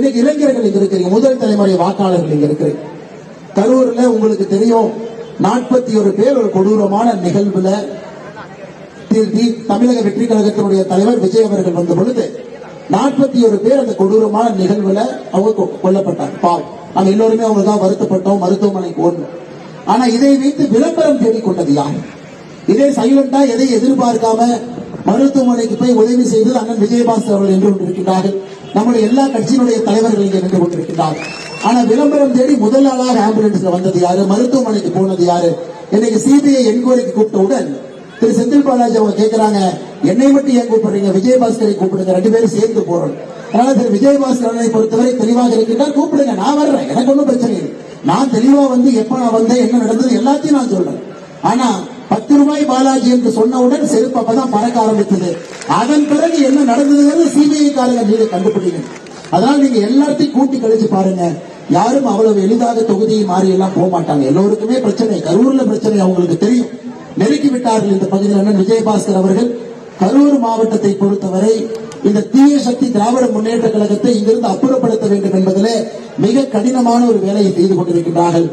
இன்னைக்கு இளைஞர்கள் இங்க இருக்கிறீங்க, முதல் தலைமுறை வாக்காளர்கள் இங்க இருக்கிறீங்க. கரூர்ல உங்களுக்கு தெரியும் 41 பேர் ஒரு கொடூரமான நிகழ்வுல தமிழக வெற்றி கழகத்தினுடைய தலைவர் விஜய் அவர்கள் வந்த பொழுது 41 பேர் அந்த கொடூரமான நிகழ்வுல அவங்க கொல்லப்பட்டாங்க. பாவம், நம்ம எல்லோருமே அவங்க தான் வருத்தப்பட்டோம், மருத்துவமனைக்கு ஓடணும். ஆனா இதை வைத்து விளம்பரம் தேடிக்கொண்டது யார்? இதே சைலண்டா எதை எதிர்பார்க்காம மருத்துவமனைக்கு போய் உதவி செய்தது அண்ணன் விஜயபாஸ்கர் அவர்கள் என்று கொண்டிருக்கிறார்கள். நம்முடைய எல்லா கட்சியினுடைய தலைவர்கள் இங்கே நின்று கொண்டிருக்கிறார்கள். ஆனா விளம்பரம் தேடி முதல் நாளாக ஆம்புலன்ஸ்ல வந்தது யாரு? மருத்துவமனைக்கு போனது யாரு? இன்னைக்கு சிபிஐ என்கொயரிக்கு கூப்பிட்டவுடன் திரு செந்தில் பாலாஜி அவங்க கேட்கிறாங்க, என்னை மட்டும் ஏன் கூப்பிடுறீங்க, விஜயபாஸ்கரை கூப்பிடுங்க, 2 பேரும் சேர்ந்து போறோம். அதனால திரு விஜயபாஸ்கரனை பொறுத்தவரை தெளிவாக இருக்கின்றார், கூப்பிடுங்க, நான் வர்றேன், எனக்கு ஒன்றும் பிரச்சனை இல்லை. நான் தெளிவா வந்து எப்ப நான் வந்தேன், என்ன நடந்தது எல்லாத்தையும் நான் சொல்றேன். ஆனா 10 ரூபாய் பாலாஜி என்று சொன்னவுடன் செருப்பு அப்பதான் பறக்க ஆரம்பித்தது. அதன் பிறகு என்ன நடந்தது சிபிஐ காரங்க நீங்க கண்டுபிடிங்க. அதனால நீங்க எல்லாத்தையும் கூட்டி கழிச்சு பாருங்க, யாரும் அவ்வளவு எளிதாக தொகுதியை மாறி எல்லாம் போக மாட்டாங்க. எல்லோருக்குமே பிரச்சனை, கரூர்ல பிரச்சனை அவங்களுக்கு தெரியும். நெருக்கி விட்டார்கள் இந்த பகுதியில் விஜயபாஸ்கர் அவர்கள். கரூர் மாவட்டத்தை பொறுத்தவரை இந்த தீய சக்தி திராவிட முன்னேற்ற கழகத்தை இங்கிருந்து அப்புறப்படுத்த வேண்டும் என்பதிலே மிக கடினமான ஒரு வேலையை செய்து கொண்டிருக்கின்றார்கள்.